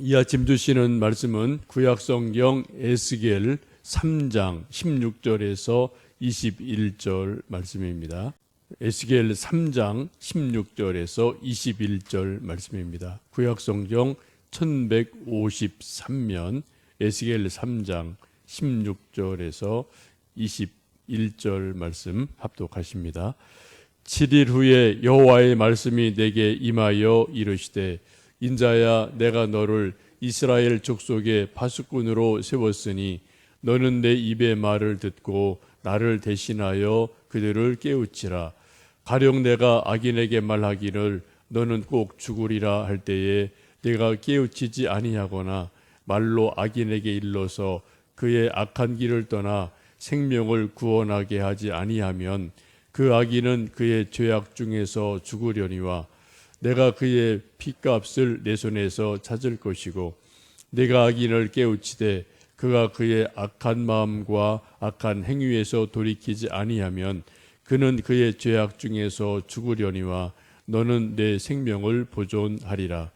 이 아침 주시는 말씀은 구약성경 에스겔 3장 16절에서 21절 말씀입니다. 에스겔 3장 16절에서 21절 말씀입니다. 구약성경 1153면 에스겔 3장 16절에서 21절 말씀 합독하십니다. 7일 후에 여호와의 말씀이 내게 임하여 이르시되 인자야, 내가 너를 이스라엘 족속의 파수꾼으로 세웠으니 너는 내 입의 말을 듣고 나를 대신하여 그들을 깨우치라. 가령 내가 악인에게 말하기를 너는 꼭 죽으리라 할 때에 내가 깨우치지 아니하거나 말로 악인에게 일러서 그의 악한 길을 떠나 생명을 구원하게 하지 아니하면 그 악인은 그의 죄악 중에서 죽으려니와 내가 그의 핏값을 내 손에서 찾을 것이고 내가 악인을 깨우치되 그가 그의 악한 마음과 악한 행위에서 돌이키지 아니하면 그는 그의 죄악 중에서 죽으려니와 너는 내 생명을 보존하리라.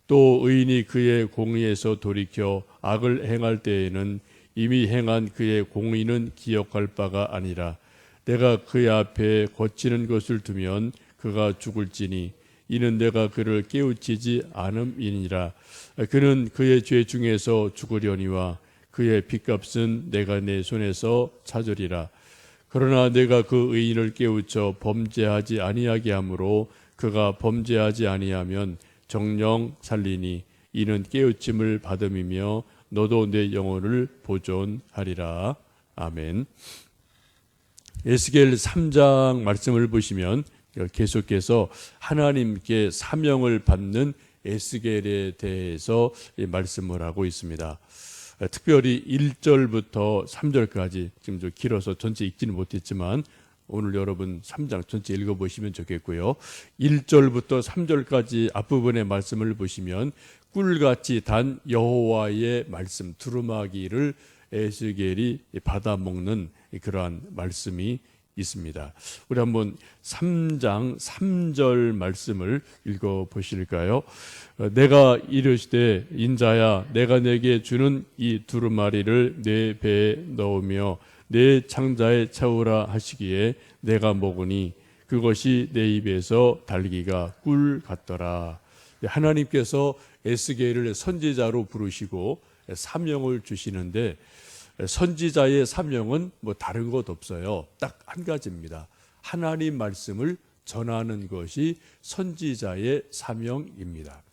또 의인이 그의 공의에서 돌이켜 악을 행할 때에는 이미 행한 그의 공의는 기억할 바가 아니라 내가 그의 앞에 거치는 것을 두면 그가 죽을지니 이는 내가 그를 깨우치지 않음이니라. 그는 그의 죄 중에서 죽으려니와 그의 핏값은 내가 내 손에서 찾으리라. 그러나 내가 그 의인을 깨우쳐 범죄하지 아니하게 하므로 그가 범죄하지 아니하면 정령 살리니 이는 깨우침을 받음이며 너도 내 영혼을 보존하리라. 아멘. 에스겔 3장 말씀을 보시면 계속해서 하나님께 사명을 받는 에스겔에 대해서 말씀을 하고 있습니다. 특별히 1절부터 3절까지 지금 좀 길어서 전체 읽지는 못했지만 오늘 여러분 3장 전체 읽어보시면 좋겠고요. 1절부터 3절까지 앞부분의 말씀을 보시면 꿀같이 단 여호와의 말씀 두루마기를 에스겔이 받아먹는 그러한 말씀이 있습니다. 우리 한번 3장 3절 말씀을 읽어보실까요? 내가 이르시되 인자야, 내가 내게 주는 이 두루마리를 내 배에 넣으며 내 창자에 채우라 하시기에 내가 먹으니 그것이 내 입에서 달기가 꿀 같더라. 하나님께서 에스겔을 선지자로 부르시고 사명을 주시는데 선지자의 사명은 뭐 다른 것 없어요. 딱 한 가지입니다. 하나님 말씀을 전하는 것이 선지자의 사명입니다.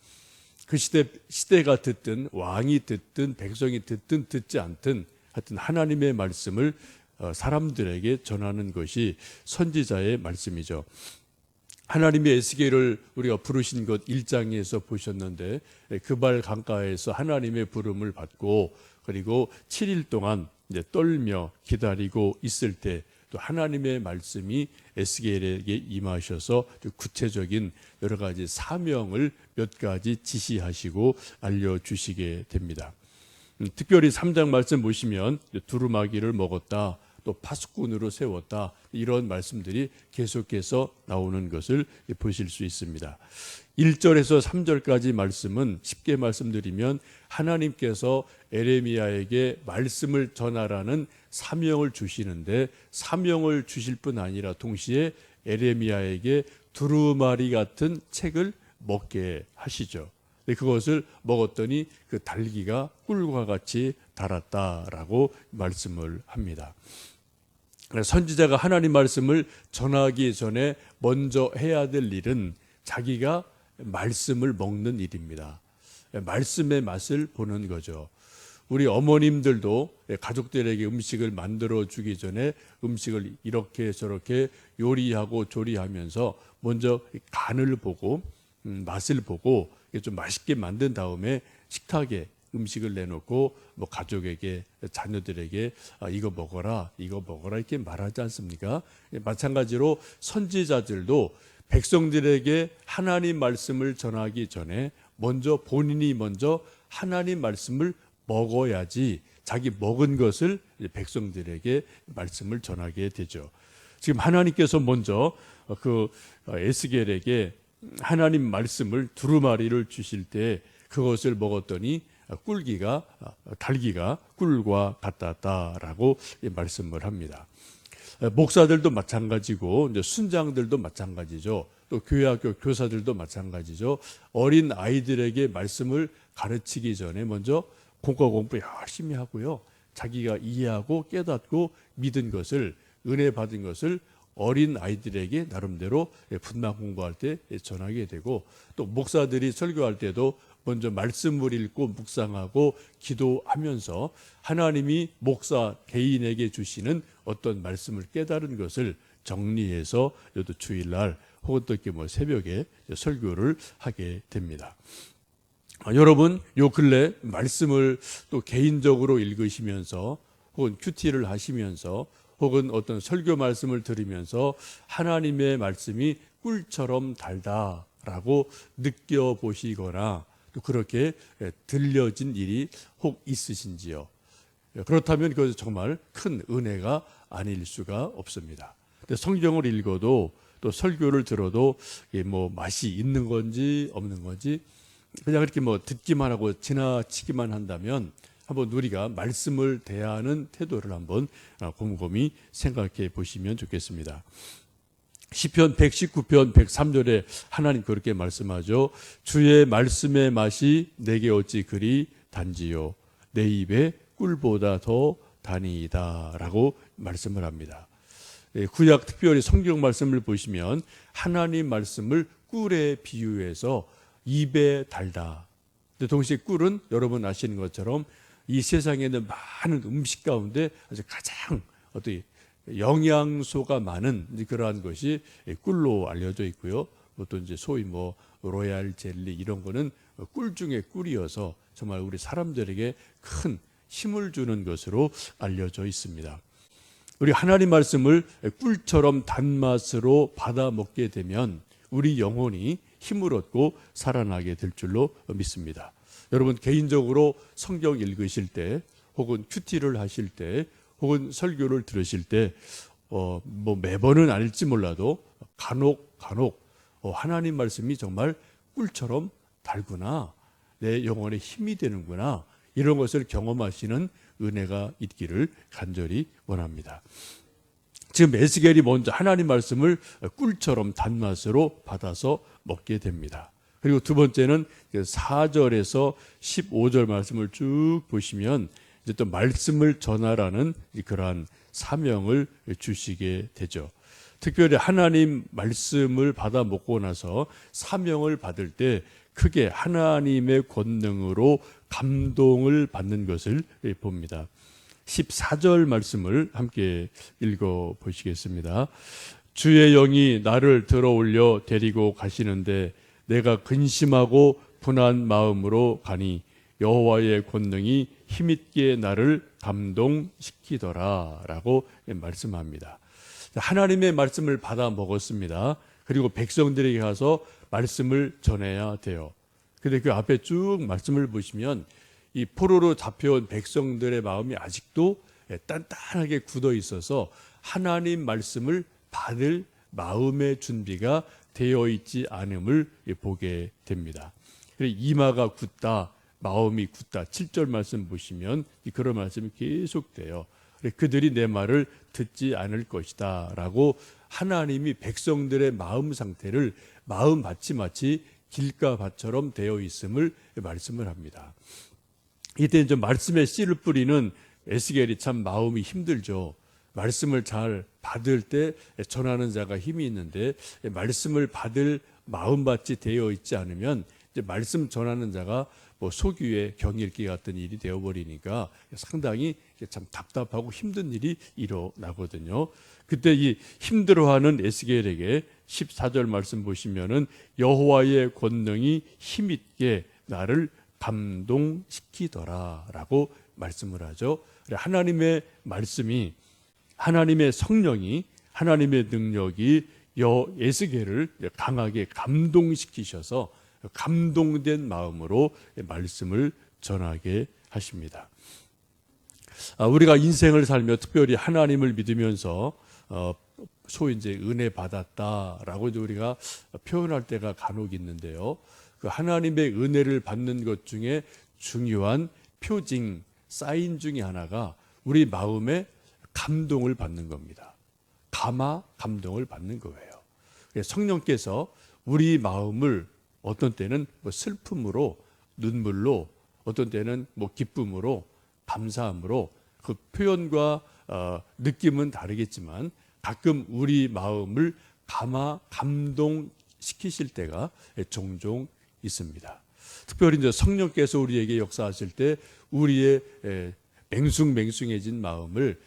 그 시대가 듣든 왕이 듣든 백성이 듣든 듣지 않든 하여튼 하나님의 말씀을 사람들에게 전하는 것이 선지자의 말씀이죠. 하나님이 에스겔을 우리가 부르신 것 1장에서 보셨는데 그발 강가에서 하나님의 부름을 받고 그리고 7일 동안 이제 떨며 기다리고 있을 때 또 하나님의 말씀이 에스겔에게 임하셔서 구체적인 여러 가지 사명을 몇 가지 지시하시고 알려주시게 됩니다. 특별히 3장 말씀 보시면 두루마기를 먹었다, 또 파수꾼으로 세웠다, 이런 말씀들이 계속해서 나오는 것을 보실 수 있습니다. 1절에서 3절까지 말씀은 쉽게 말씀드리면 하나님께서 에레미야에게 말씀을 전하라는 사명을 주시는데 사명을 주실 뿐 아니라 동시에 에레미야에게 두루마리 같은 책을 먹게 하시죠. 그것을 먹었더니 그 달기가 꿀과 같이 달았다라고 말씀을 합니다. 선지자가 하나님 말씀을 전하기 전에 먼저 해야 될 일은 자기가 말씀을 먹는 일입니다. 말씀의 맛을 보는 거죠. 우리 어머님들도 가족들에게 음식을 만들어 주기 전에 음식을 이렇게 저렇게 요리하고 조리하면서 먼저 간을 보고 맛을 보고 좀 맛있게 만든 다음에 식탁에 음식을 내놓고 뭐 가족에게 자녀들에게 이거 먹어라 이렇게 말하지 않습니까? 마찬가지로 선지자들도 백성들에게 하나님 말씀을 전하기 전에 본인이 먼저 하나님 말씀을 먹어야지 자기 먹은 것을 백성들에게 말씀을 전하게 되죠. 지금 하나님께서 먼저 그 에스겔에게 하나님 말씀을 두루마리를 주실 때 그것을 먹었더니 달기가 꿀과 같았다라고 말씀을 합니다. 목사들도 마찬가지고 이제 순장들도 마찬가지죠. 또 교회학교 교사들도 마찬가지죠. 어린 아이들에게 말씀을 가르치기 전에 먼저 공과 공부 열심히 하고요. 자기가 이해하고 깨닫고 믿은 것을, 은혜 받은 것을 어린 아이들에게 나름대로 분만 공부할 때 전하게 되고, 또 목사들이 설교할 때도 먼저 말씀을 읽고 묵상하고 기도하면서 하나님이 목사 개인에게 주시는 어떤 말씀을 깨달은 것을 정리해서 또 주일날 혹은 또 이렇게 새벽에 설교를 하게 됩니다. 여러분, 요 근래 말씀을 또 개인적으로 읽으시면서 혹은 큐티를 하시면서 혹은 어떤 설교 말씀을 들으면서 하나님의 말씀이 꿀처럼 달다라고 느껴보시거나 또 그렇게 들려진 일이 혹 있으신지요? 그렇다면 그것은 정말 큰 은혜가 아닐 수가 없습니다. 근데 성경을 읽어도 또 설교를 들어도 이게 맛이 있는 건지 없는 건지 그냥 이렇게 듣기만 하고 지나치기만 한다면 한번 우리가 말씀을 대하는 태도를 한번 곰곰이 생각해 보시면 좋겠습니다. 시편 119편 103절에 하나님 그렇게 말씀하죠. 주의 말씀의 맛이 내게 어찌 그리 단지요 내 입에 꿀보다 더 다니이다 라고 말씀을 합니다. 구약 특별히 성경 말씀을 보시면 하나님 말씀을 꿀에 비유해서 입에 달다. 근데 동시에 꿀은 여러분 아시는 것처럼 이 세상에 있는 많은 음식 가운데 아주 가장 어떤 영양소가 많은 그러한 것이 꿀로 알려져 있고요. 또 이제 소위 로얄 젤리 이런 거는 꿀 중에 꿀이어서 정말 우리 사람들에게 큰 힘을 주는 것으로 알려져 있습니다. 우리 하나님 말씀을 꿀처럼 단맛으로 받아 먹게 되면 우리 영혼이 힘을 얻고 살아나게 될 줄로 믿습니다. 여러분 개인적으로 성경 읽으실 때 혹은 큐티를 하실 때 혹은 설교를 들으실 때 매번은 아닐지 몰라도 간혹 하나님 말씀이 정말 꿀처럼 달구나, 내 영혼에 힘이 되는구나, 이런 것을 경험하시는 은혜가 있기를 간절히 원합니다. 지금 에스겔이 먼저 하나님 말씀을 꿀처럼 단맛으로 받아서 먹게 됩니다. 그리고 두 번째는 4절에서 15절 말씀을 쭉 보시면 이제 또 말씀을 전하라는 그러한 사명을 주시게 되죠. 특별히 하나님 말씀을 받아 먹고 나서 사명을 받을 때 크게 하나님의 권능으로 감동을 받는 것을 봅니다. 14절 말씀을 함께 읽어 보시겠습니다. 주의 영이 나를 들어올려 데리고 가시는데 내가 근심하고 분한 마음으로 가니 여호와의 권능이 힘있게 나를 감동시키더라 라고 말씀합니다. 하나님의 말씀을 받아 먹었습니다. 그리고 백성들에게 가서 말씀을 전해야 돼요. 근데 그 앞에 쭉 말씀을 보시면 이 포로로 잡혀온 백성들의 마음이 아직도 단단하게 굳어 있어서 하나님 말씀을 받을 마음의 준비가 되어 있지 않음을 보게 됩니다. 이마가 굳다, 마음이 굳다. 7절 말씀 보시면 그런 말씀이 계속돼요. 그들이 내 말을 듣지 않을 것이다 라고 하나님이 백성들의 마음 상태를 마음밭이 마치 길가밭처럼 되어 있음을 말씀을 합니다. 이때 이제 말씀의 씨를 뿌리는 에스겔이 참 마음이 힘들죠. 말씀을 잘 받을 때 전하는 자가 힘이 있는데 말씀을 받을 마음밭이 되어 있지 않으면 이제 말씀 전하는 자가 소규의 경읽기 같은 일이 되어버리니까 상당히 참 답답하고 힘든 일이 일어나거든요. 그때 이 힘들어하는 에스겔에게 14절 말씀 보시면은 여호와의 권능이 힘있게 나를 감동시키더라라고 말씀을 하죠. 하나님의 말씀이, 하나님의 성령이, 하나님의 능력이 에스겔을 강하게 감동시키셔서 감동된 마음으로 말씀을 전하게 하십니다. 우리가 인생을 살며 특별히 하나님을 믿으면서 소위 이제 은혜 받았다라고 우리가 표현할 때가 간혹 있는데요. 그 하나님의 은혜를 받는 것 중에 중요한 표징, 사인 중에 하나가 우리 마음에 감동을 받는 겁니다. 감동을 받는 거예요. 성령께서 우리 마음을 어떤 때는 슬픔으로, 눈물로, 어떤 때는 기쁨으로, 감사함으로, 그 표현과 느낌은 다르겠지만 가끔 우리 마음을 감동시키실 때가 종종 있습니다. 특별히 이제 성령께서 우리에게 역사하실 때 우리의 맹숭맹숭해진 마음을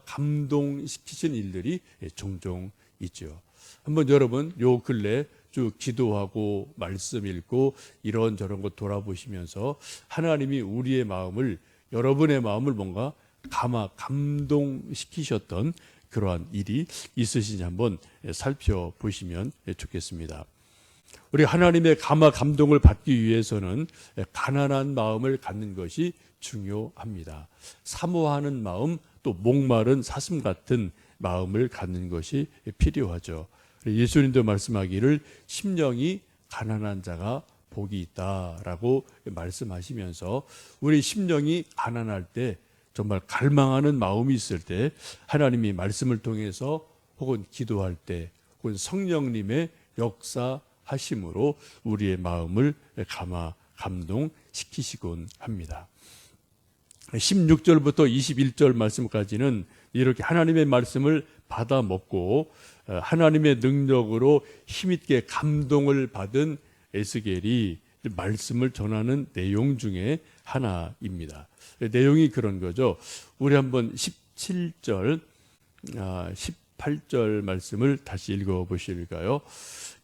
감동시키신 일들이 종종 있죠. 한번 여러분 요 근래 쭉 기도하고 말씀 읽고 이런저런 것 돌아보시면서 하나님이 우리의 마음을, 여러분의 마음을 뭔가 감동시키셨던 그러한 일이 있으신지 한번 살펴보시면 좋겠습니다. 우리 하나님의 감동을 받기 위해서는 가난한 마음을 갖는 것이 중요합니다. 사모하는 마음, 또 목마른 사슴 같은 마음을 갖는 것이 필요하죠. 예수님도 말씀하기를 심령이 가난한 자가 복이 있다라고 말씀하시면서 우리 심령이 가난할 때, 정말 갈망하는 마음이 있을 때 하나님이 말씀을 통해서 혹은 기도할 때 혹은 성령님의 역사하심으로 우리의 마음을 감동시키시곤 합니다. 16절부터 21절 말씀까지는 이렇게 하나님의 말씀을 받아 먹고 하나님의 능력으로 힘있게 감동을 받은 에스겔이 말씀을 전하는 내용 중에 하나입니다. 내용이 그런 거죠. 우리 한번 17절, 18절 말씀을 다시 읽어보실까요?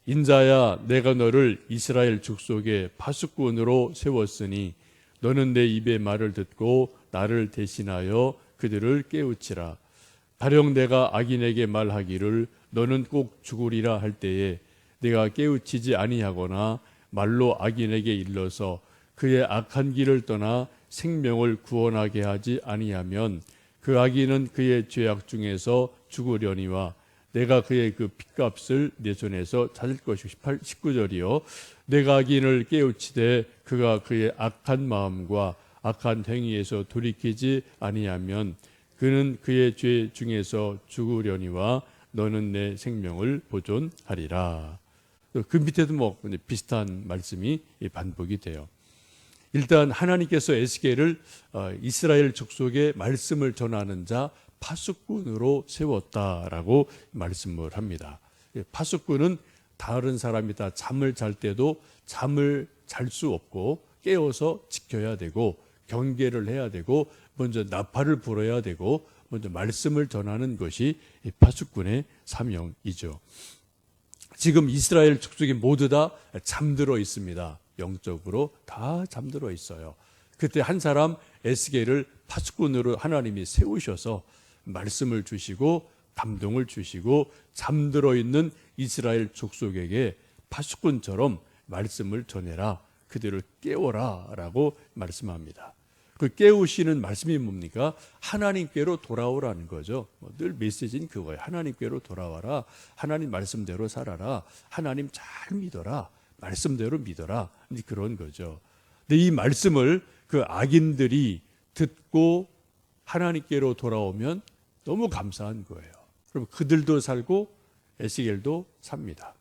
인자야, 내가 너를 이스라엘 족속의 파수꾼으로 세웠으니 너는 내 입의 말을 듣고 나를 대신하여 그들을 깨우치라. 가령 내가 악인에게 말하기를 너는 꼭 죽으리라 할 때에 내가 깨우치지 아니하거나 말로 악인에게 일러서 그의 악한 길을 떠나 생명을 구원하게 하지 아니하면 그 악인은 그의 죄악 중에서 죽으려니와 내가 그의 그 핏값을 내 손에서 찾을 것이고. 19절이요. 내가 악인을 깨우치되 그가 그의 악한 마음과 악한 행위에서 돌이키지 아니하면 그는 그의 죄 중에서 죽으려니와 너는 내 생명을 보존하리라. 그 밑에도 비슷한 말씀이 반복이 돼요. 일단 하나님께서 에스겔을 이스라엘 족속의 말씀을 전하는 자 파수꾼으로 세웠다라고 말씀을 합니다. 파수꾼은 다른 사람이 다 잠을 잘 때도 잠을 잘 수 없고 깨워서 지켜야 되고 경계를 해야 되고 먼저 나팔을 불어야 되고 먼저 말씀을 전하는 것이 파수꾼의 사명이죠. 지금 이스라엘 족속이 모두 다 잠들어 있습니다. 영적으로 다 잠들어 있어요. 그때 한 사람 에스겔을 파수꾼으로 하나님이 세우셔서 말씀을 주시고 감동을 주시고 잠들어 있는 이스라엘 족속에게 파수꾼처럼 말씀을 전해라, 그들을 깨워라 라고 말씀합니다. 그 깨우시는 말씀이 뭡니까? 하나님께로 돌아오라는 거죠. 늘 메시지는 그거예요. 하나님께로 돌아와라. 하나님 말씀대로 살아라. 하나님 잘 믿어라. 말씀대로 믿어라. 그런 거죠. 근데 이 말씀을 그 악인들이 듣고 하나님께로 돌아오면 너무 감사한 거예요. 그럼 그들도 살고 에스겔도 삽니다.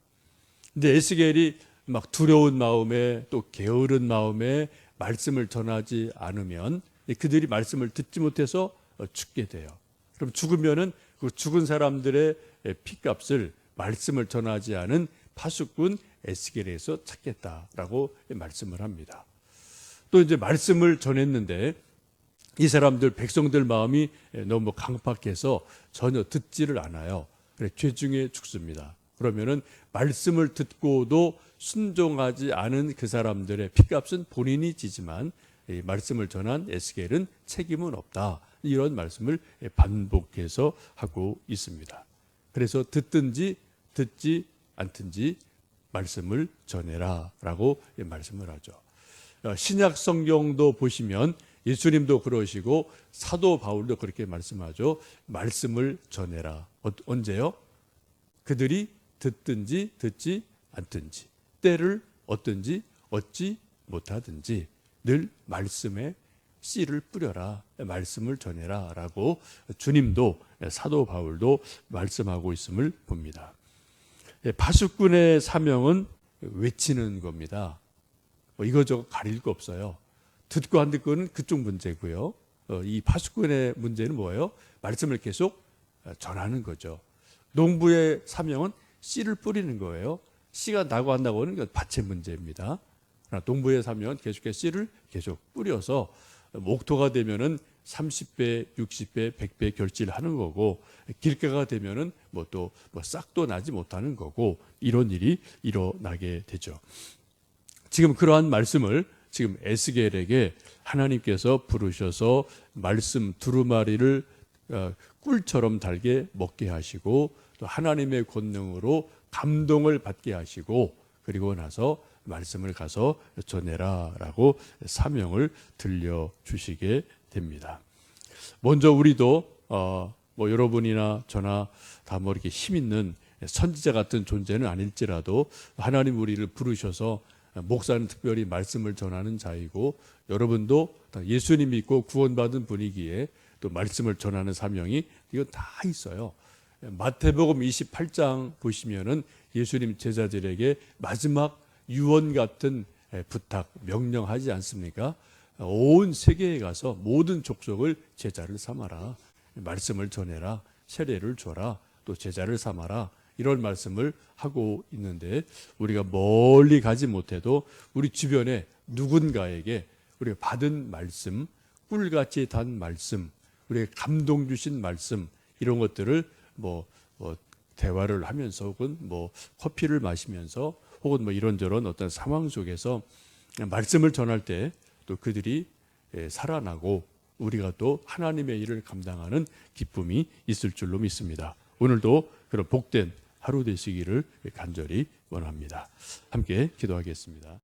근데 에스겔이 막 두려운 마음에 또 게으른 마음에 말씀을 전하지 않으면 그들이 말씀을 듣지 못해서 죽게 돼요. 그럼 죽으면은 그 죽은 사람들의 피값을 말씀을 전하지 않은 파수꾼 에스겔에서 찾겠다라고 말씀을 합니다. 또 이제 말씀을 전했는데 이 사람들 백성들 마음이 너무 강팍해서 전혀 듣지를 않아요. 그래 죄 중에 죽습니다. 그러면은 말씀을 듣고도 순종하지 않은 그 사람들의 핏값은 본인이 지지만 이 말씀을 전한 에스겔은 책임은 없다. 이런 말씀을 반복해서 하고 있습니다. 그래서 듣든지 듣지 않든지 말씀을 전해라라고 말씀을 하죠. 신약 성경도 보시면 예수님도 그러시고 사도 바울도 그렇게 말씀하죠. 말씀을 전해라. 언제요? 그들이 듣든지 듣지 않든지, 때를 어떤지 얻지 못하든지 늘 말씀에 씨를 뿌려라, 말씀을 전해라 라고 주님도 사도 바울도 말씀하고 있음을 봅니다. 파수꾼의 사명은 외치는 겁니다. 이거저거 가릴 거 없어요. 듣고 안 듣고는 그쪽 문제고요. 이 파수꾼의 문제는 뭐예요? 말씀을 계속 전하는 거죠. 농부의 사명은 씨를 뿌리는 거예요. 씨가 나고 안 나고는 밭의 문제입니다. 농부의 사명은 계속해서 씨를 계속 뿌려서 목토가 되면은 30배, 60배, 100배 결실하는 거고, 길가가 되면은 또 싹도 나지 못하는 거고, 이런 일이 일어나게 되죠. 지금 그러한 말씀을 지금 에스겔에게 하나님께서 부르셔서 말씀 두루마리를 꿀처럼 달게 먹게 하시고, 또 하나님의 권능으로 감동을 받게 하시고, 그리고 나서 말씀을 가서 전해라라고 사명을 들려주시게 됩니다. 먼저 우리도 여러분이나 저나 다 이렇게 힘 있는 선지자 같은 존재는 아닐지라도 하나님 우리를 부르셔서 목사는 특별히 말씀을 전하는 자이고, 여러분도 예수님 믿고 구원받은 분이기에 또 말씀을 전하는 사명이 이건 다 있어요. 마태복음 28장 보시면은 예수님 제자들에게 마지막 유언 같은 부탁, 명령하지 않습니까? 온 세계에 가서 모든 족속을 제자를 삼아라. 말씀을 전해라. 세례를 줘라. 또 제자를 삼아라. 이런 말씀을 하고 있는데, 우리가 멀리 가지 못해도 우리 주변에 누군가에게 우리가 받은 말씀, 꿀같이 단 말씀, 우리가 감동 주신 말씀, 이런 것들을 대화를 하면서 혹은 커피를 마시면서 혹은 이런저런 어떤 상황 속에서 말씀을 전할 때 또 그들이 살아나고 우리가 또 하나님의 일을 감당하는 기쁨이 있을 줄로 믿습니다. 오늘도 그런 복된 하루 되시기를 간절히 원합니다. 함께 기도하겠습니다.